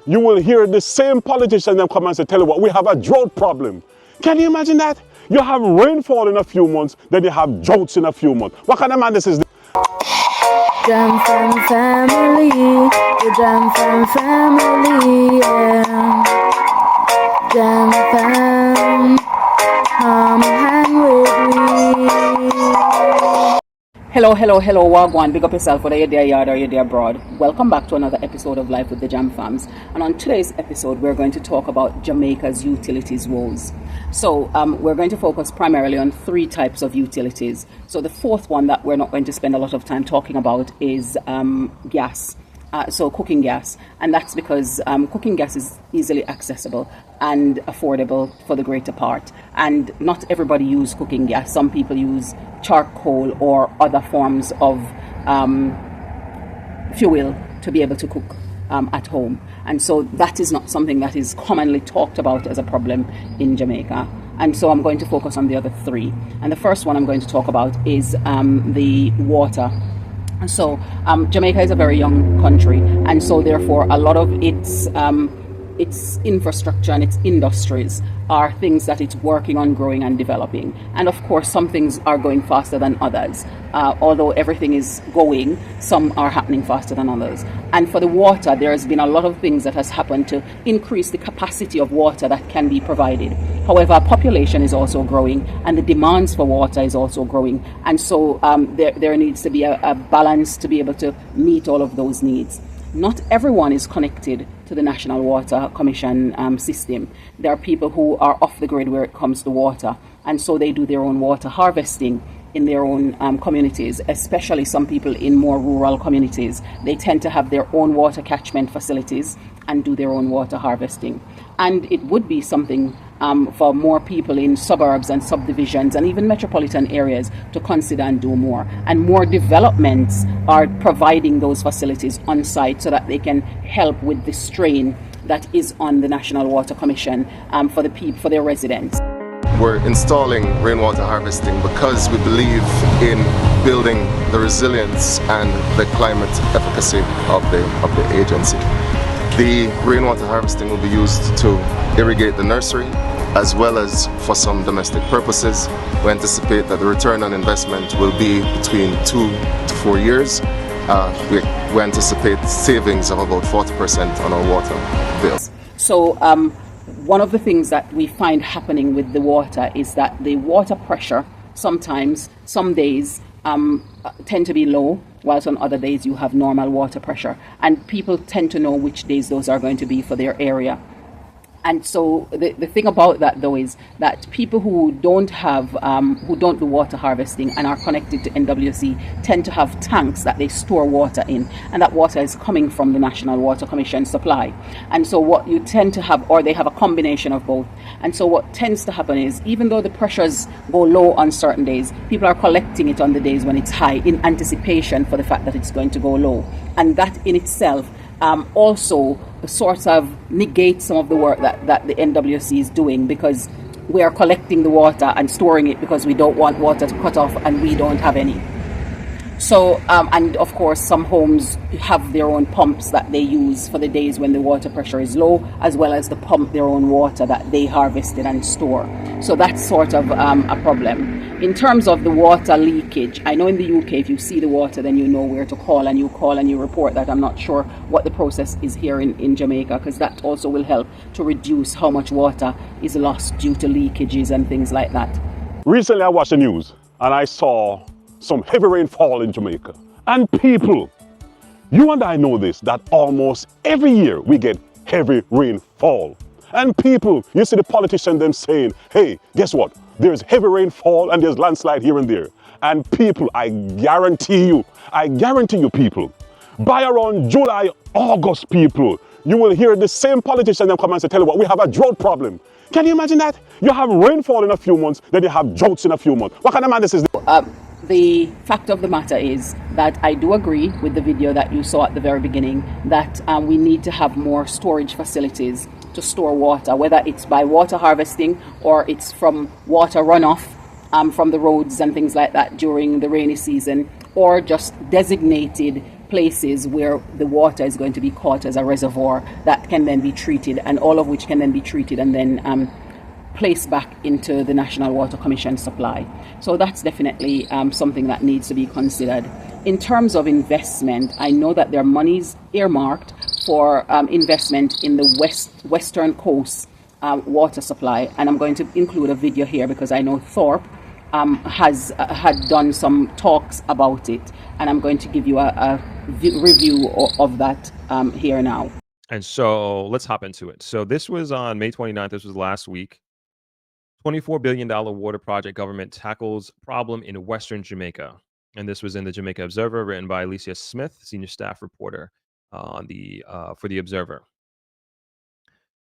you will hear the same politicians them come and say, tell you what, we have a drought problem. Can you imagine that? You have rainfall in a few months, then you have droughts in a few months. What kind of madness is this? Jam Fam family, the Jam Fam family, yeah. Jam Fam, come hang with me. Hello, Wagwan. Big up yourself, whether you're there yard or you're there abroad. Welcome back to another episode of Life with the Jam Fams. And on today's episode, we're going to talk about Jamaica's utilities woes. So we're going to focus primarily on three types of utilities. So the fourth one that we're not going to spend a lot of time talking about is gas. So cooking gas, and that's because cooking gas is easily accessible and affordable for the greater part, and not everybody use cooking gas. Some people use charcoal or other forms of fuel to be able to cook at home, and so that is not something that is commonly talked about as a problem in Jamaica. And so I'm going to focus on the other three, and the first one I'm going to talk about is the water. So Jamaica is a very young country, and so therefore a lot of its infrastructure and its industries are things that it's working on growing and developing. And of course some things are going faster than others. Although everything is going, some are happening faster than others. And for the water, there has been a lot of things that has happened to increase the capacity of water that can be provided. However, population is also growing, and the demands for water is also growing. And so there needs to be a balance to be able to meet all of those needs. Not everyone is connected to the National Water Commission system. There are people who are off the grid where it comes to water, and so they do their own water harvesting in their own communities, especially some people in more rural communities. They tend to have their own water catchment facilities and do their own water harvesting. And it would be something for more people in suburbs and subdivisions and even metropolitan areas to consider and do more. And more developments are providing those facilities on site so that they can help with the strain that is on the National Water Commission for their residents. We're installing rainwater harvesting because we believe in building the resilience and the climate efficacy of the agency. The rainwater harvesting will be used to irrigate the nursery as well as for some domestic purposes. We anticipate that the return on investment will be between 2 to 4 years. We anticipate savings of about 40% on our water bills. So one of the things that we find happening with the water is that the water pressure sometimes, some days, tend to be low, whilst on other days you have normal water pressure. And people tend to know which days those are going to be for their area. And so the thing about that though is that people who don't do water harvesting and are connected to NWC tend to have tanks that they store water in, and that water is coming from the National Water Commission supply. And so what you tend to have, or they have a combination of both. And so what tends to happen is, even though the pressures go low on certain days, people are collecting it on the days when it's high in anticipation for the fact that it's going to go low. And that in itself also sort of negates some of the work that the NWC is doing, because we are collecting the water and storing it because we don't want water to cut off and we don't have any. So, and of course some homes have their own pumps that they use for the days when the water pressure is low, as well as to pump their own water that they harvested and store. So that's sort of a problem. In terms of the water leakage, I know in the UK if you see the water then you know where to call, and you report that. I'm not sure what the process is here in Jamaica, because that also will help to reduce how much water is lost due to leakages and things like that. Recently I watched the news and I saw some heavy rainfall in Jamaica. And people, you and I know this, that almost every year we get heavy rainfall. And people, you see the politicians them saying, hey, guess what? There's heavy rainfall and there's landslide here and there. And people, I guarantee you people, by around July, August, people, you will hear the same politicians them come and say, tell you what, we have a drought problem. Can you imagine that? You have rainfall in a few months, then you have droughts in a few months. What kind of madness is this? The fact of the matter is that I do agree with the video that you saw at the very beginning that we need to have more storage facilities to store water, whether it's by water harvesting or it's from water runoff from the roads and things like that during the rainy season, or just designated places where the water is going to be caught as a reservoir that can then be treated, and all of which can then be treated and then placed back into the National Water Commission supply. So that's definitely something that needs to be considered. In terms of investment, I know that there are monies earmarked for investment in the western coast water supply, and I'm going to include a video here because I know Thorpe had done some talks about it, and I'm going to give you a review of that here now. And so let's hop into it. So this was on May 29th. This was last week. $24 billion water project government tackles problem in Western Jamaica. And this was in the Jamaica Observer, written by Alicia Smith, senior staff reporter for the Observer.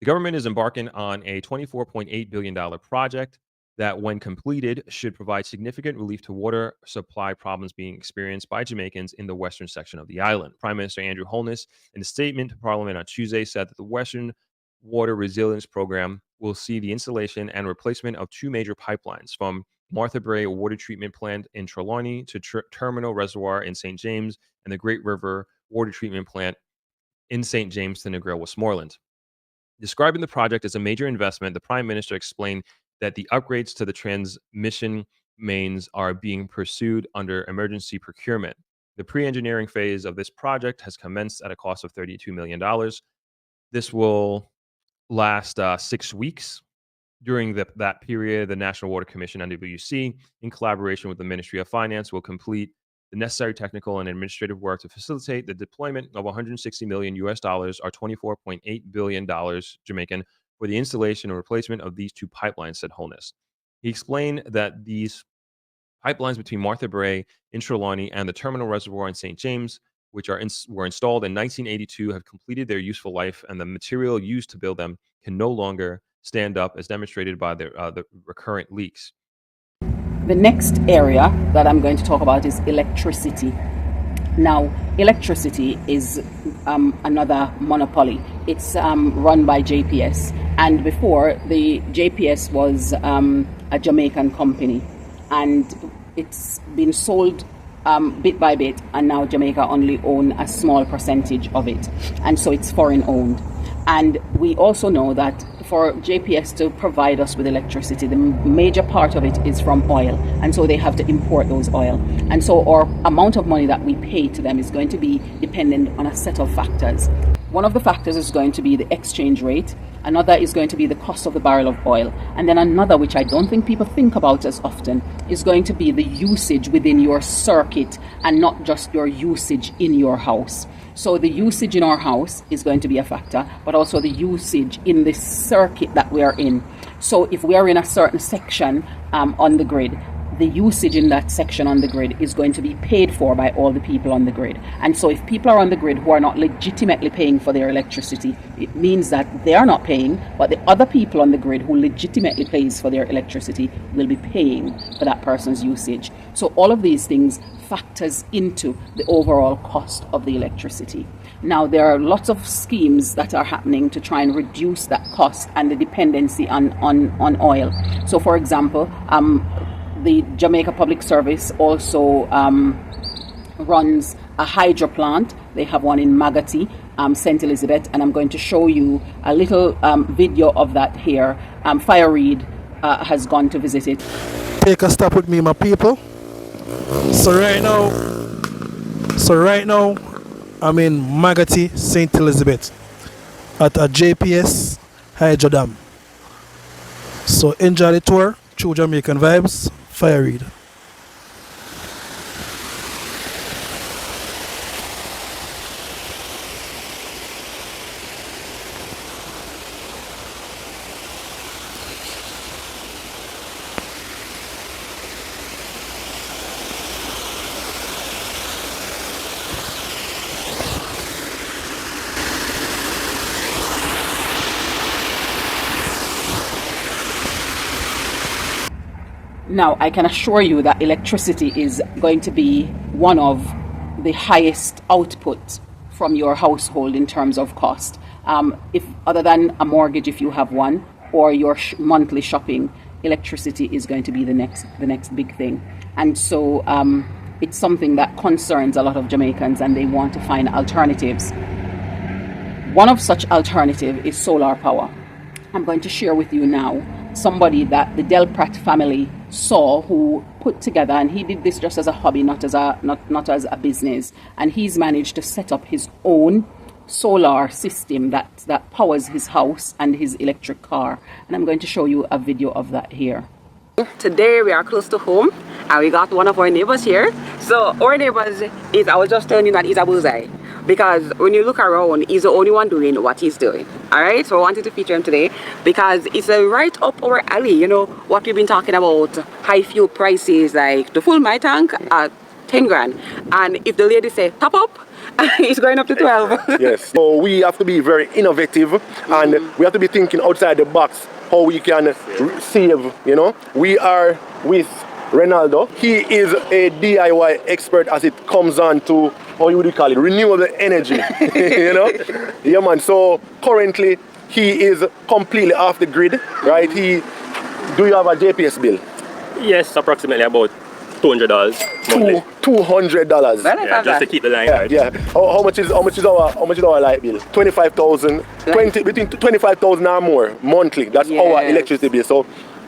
The government is embarking on a $24.8 billion project that, when completed, should provide significant relief to water supply problems being experienced by Jamaicans in the western section of the island. Prime Minister Andrew Holness, in a statement to Parliament on Tuesday, said that the Western Water Resilience Program will see the installation and replacement of two major pipelines from Martha Brae Water Treatment Plant in Trelawney to Terminal Reservoir in St. James, and the Great River Water Treatment Plant in St. James to Negril, Westmoreland. Describing the project as a major investment, the Prime Minister explained that the upgrades to the transmission mains are being pursued under emergency procurement. The pre-engineering phase of this project has commenced at a cost of $32 million. This will last 6 weeks. During that period, the National Water Commission, NWC, in collaboration with the Ministry of Finance, will complete the necessary technical and administrative work to facilitate the deployment of $160 million or $24.8 billion Jamaican for the installation and replacement of these two pipelines, said Holness. He explained that these pipelines between Martha Brae in Trelawney and the Terminal Reservoir in St. James, which were installed in 1982, have completed their useful life, and the material used to build them can no longer stand up, as demonstrated by the recurrent leaks. The next area that I'm going to talk about is electricity. Now, electricity is another monopoly. It's run by JPS, and before, the JPS was a Jamaican company, and it's been sold bit by bit, and now Jamaica only own a small percentage of it, and so it's foreign owned. And we also know that for JPS to provide us with electricity, the major part of it is from oil, and so they have to import those oil. And so our amount of money that we pay to them is going to be dependent on a set of factors. One of the factors is going to be the exchange rate. Another is going to be the cost of the barrel of oil. And then another, which I don't think people think about as often, is going to be the usage within your circuit, and not just your usage in your house. So the usage in our house is going to be a factor, but also the usage in the circuit that we are in. So if we are in a certain section on the grid, the usage in that section on the grid is going to be paid for by all the people on the grid. And so if people are on the grid who are not legitimately paying for their electricity, it means that they are not paying, but the other people on the grid who legitimately pays for their electricity will be paying for that person's usage. So all of these things factors into the overall cost of the electricity. Now, there are lots of schemes that are happening to try and reduce that cost and the dependency on oil. So, for example, the Jamaica Public Service also runs a hydro plant. They have one in Magati, St. Elizabeth, and I'm going to show you a little video of that here. Fire Reed has gone to visit it. Take a stop with me, my people. So right now, I'm in Magati, St. Elizabeth, at a JPS hydro dam. So enjoy the tour through Jamaican vibes. Fire Reed. Now, I can assure you that electricity is going to be one of the highest outputs from your household in terms of cost. If other than a mortgage, if you have one, or your monthly shopping, electricity is going to be the next big thing. And so it's something that concerns a lot of Jamaicans, and they want to find alternatives. One of such alternative is solar power. I'm going to share with you now somebody that the Del Pratt family saw, who put together, and he did this just as a hobby, not as a business, and he's managed to set up his own solar system that powers his house and his electric car, and I'm going to show you a video of that here. Today we are close to home and we got one of our neighbors here. So our neighbors is, I was just telling you that he's a bullseye, because when you look around, he's the only one doing what he's doing. Alright, so I wanted to feature him today because it's right up our alley. You know what we've been talking about, high fuel prices, like to fill my tank at 10 grand, and if the lady say top up, it's going up to 12. Yes, so we have to be very innovative, and we have to be thinking outside the box how we can save, you know. We are with Ronaldo. He is a DIY expert as it comes on to, how you would call it, renewable energy, you know. Yeah, man, so currently he is completely off the grid, right? Do you have a JPS bill? Yes, approximately about $200 monthly. $200. Yeah, just to keep the line. Yeah. How much is our light bill? 25,000. 20 between 25,000 or more monthly. That's our electricity bill. So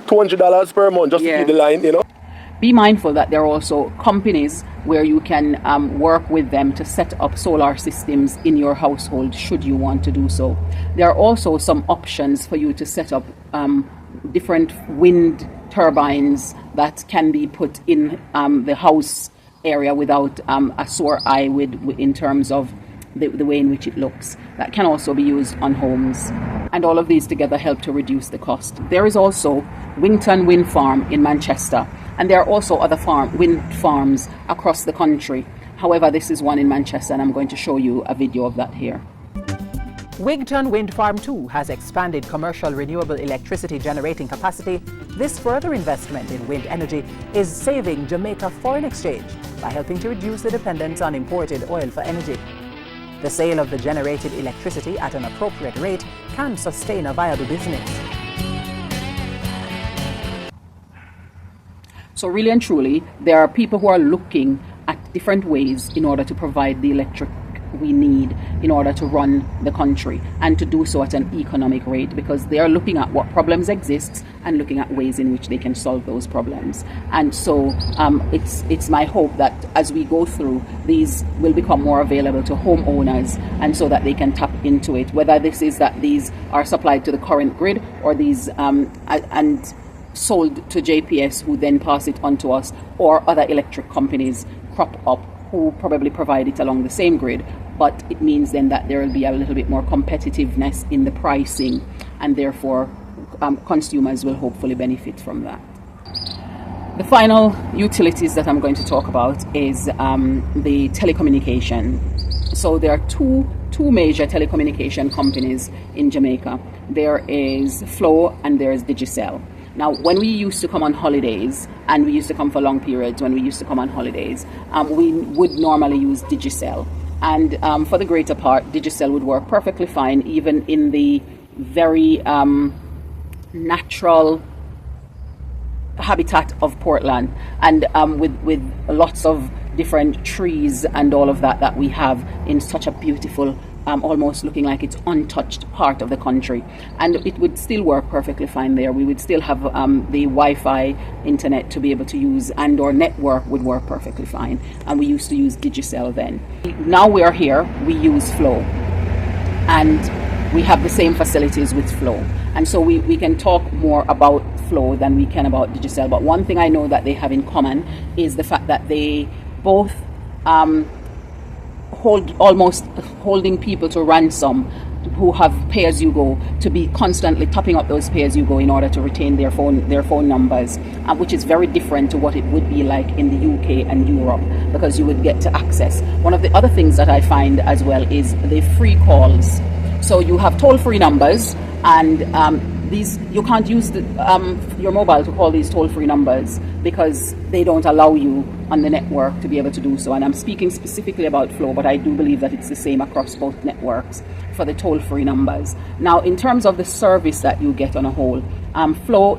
$200 per month just to keep the line, you know. Be mindful that there are also companies where you can work with them to set up solar systems in your household should you want to do so. There are also some options for you to set up different wind turbines that can be put in the house area without a sore eye in terms of the way in which it looks. That can also be used on homes. And all of these together help to reduce the cost. There is also Wington Wind Farm in Manchester, and there are also other wind farms across the country. However, this is one in Manchester, and I'm going to show you a video of that here. Wigton Wind Farm 2 has expanded commercial renewable electricity generating capacity. This further investment in wind energy is saving Jamaica foreign exchange by helping to reduce the dependence on imported oil for energy. The sale of the generated electricity at an appropriate rate can sustain a viable business. So really and truly, there are people who are looking at different ways in order to provide the electric we need in order to run the country, and to do so at an economic rate, because they are looking at what problems exist and looking at ways in which they can solve those problems. And so it's my hope that as we go through, these will become more available to homeowners, and so that they can tap into it, whether this is that these are supplied to the current grid, or these and sold to JPS, who then pass it on to us, or other electric companies crop up who probably provide it along the same grid. But it means then that there will be a little bit more competitiveness in the pricing, and therefore consumers will hopefully benefit from that. The final utilities that I'm going to talk about is the telecommunication. So there are two major telecommunication companies in Jamaica. There is Flow and there is Digicel. Now, when we used to come on holidays, and we used to come for long periods, when we used to come on holidays, we would normally use Digicel. And for the greater part, Digicel would work perfectly fine, even in the very natural habitat of Portland, and with lots of different trees and all of that we have in such a beautiful, almost looking like it's untouched part of the country. And it would still work perfectly fine there. We would still have the Wi-Fi internet to be able to use, and our network would work perfectly fine. And we used to use Digicel then. Now we are here, we use Flow. And we have the same facilities with Flow. And so we can talk more about Flow than we can about Digicel. But one thing I know that they have in common is the fact that they both holding people to ransom who have pay-as-you-go, to be constantly topping up those pay-as-you-go in order to retain their phone numbers, which is very different to what it would be like in the UK and Europe, because you would get to access. One of the other things that I find as well is the free calls. So you have toll-free numbers, and these, you can't use your mobile to call these toll-free numbers because they don't allow you on the network to be able to do so. And I'm speaking specifically about Flow, but I do believe that it's the same across both networks for the toll-free numbers. Now, in terms of the service that you get on a whole, Flow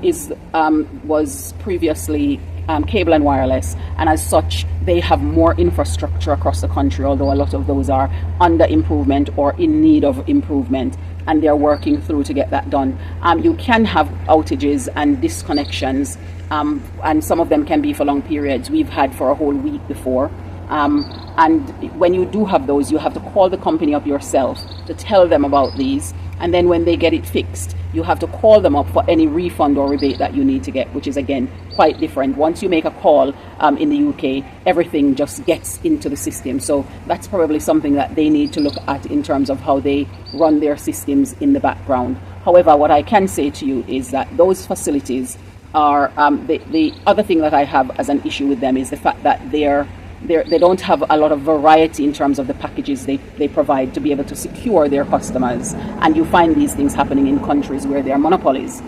was previously cable and wireless, and as such they have more infrastructure across the country, although a lot of those are under improvement or in need of improvement, and they're working through to get that done. You can have outages and disconnections, and some of them can be for long periods. We've had for a whole week before. And when you do have those, you have to call the company up yourself to tell them about these, and then when they get it fixed, you have to call them up for any refund or rebate that you need to get, which is again quite different. Once you make a call in the UK, everything just gets into the system. So that's probably something that they need to look at in terms of how they run their systems in the background. However, what I can say to you is that those facilities are, the other thing that I have as an issue with them is the fact that they don't have a lot of variety in terms of the packages they provide to be able to secure their customers, and you find these things happening in countries where they are monopolies,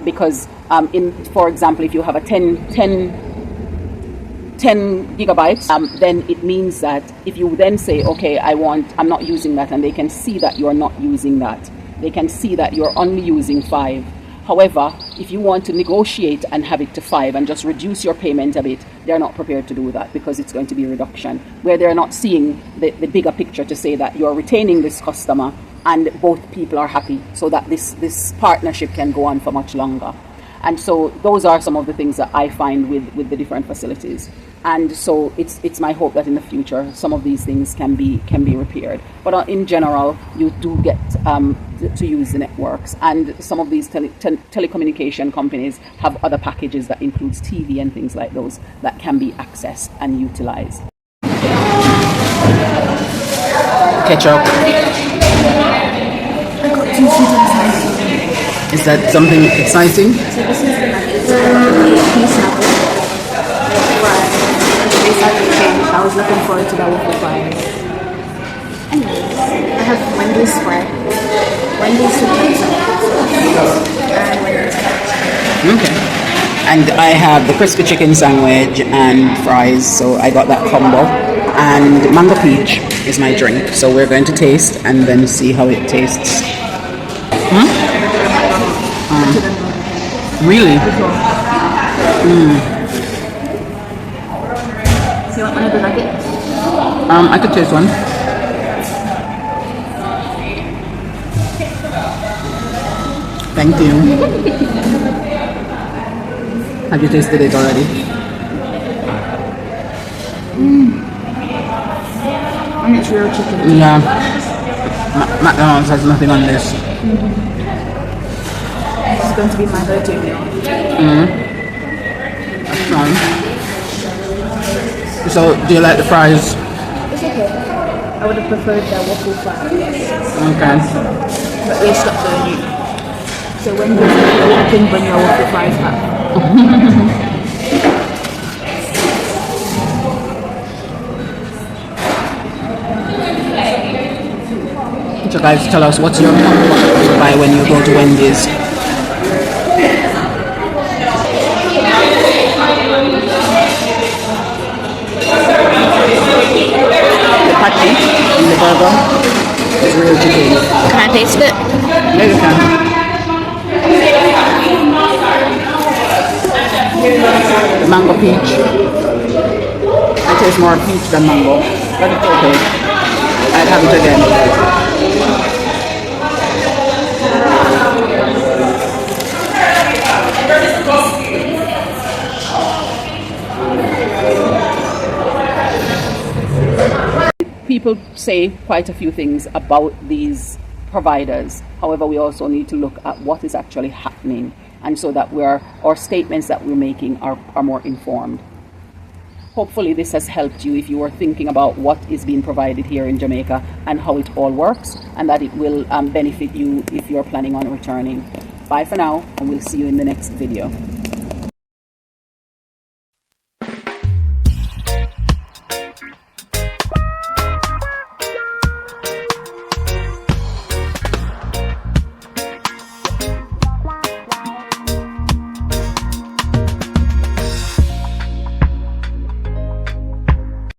because for example, if you have a 10 gigabytes, then it means that if you then say, okay, I'm not using that, and they can see that you're not using that, they can see that you're only using 5. However, if you want to negotiate and have it to 5 and just reduce your payment a bit, they're not prepared to do that, because it's going to be a reduction, where they're not seeing the bigger picture to say that you're retaining this customer and both people are happy, so that this partnership can go on for much longer. And so those are some of the things that I find with the different facilities. And so it's my hope that in the future some of these things can be repaired. But in general, you do get to use the networks, and some of these telecommunication companies have other packages that includes TV and things like those that can be accessed and utilized. Ketchup. Is that something exciting? So this is the piece nugget. I was looking forward to that waffle fries. Anyways, I have Wendy's fry, Wendy's and Wendy's fries. Okay. And I have the crispy chicken sandwich and fries, so I got that combo. And mango peach is my drink, so we're going to taste and then see how it tastes. Really? So you want one of the nuggets? I could taste one. Thank you. Have you tasted it already? And it's real chicken. Yeah. McDonald's has nothing on this. This is going to be my go-to meal. That's fine. So, do you like the fries? It's okay. I would have preferred the waffle fries. Okay. But they stopped doing it. So when you can bring your waffle fries back. So guys, tell us what's your combo to buy when you go to Wendy's. The patty in the burger is real chicken. Can I taste it? Yeah, you can. The mango peach. I taste more peach than mango, but it's okay. I'd have it again. People say quite a few things about these providers. However, we also need to look at what is actually happening, and so that our statements that we're making are more informed. Hopefully this has helped you if you are thinking about what is being provided here in Jamaica and how it all works, and that it will benefit you if you're planning on returning. Bye for now, and we'll see you in the next video.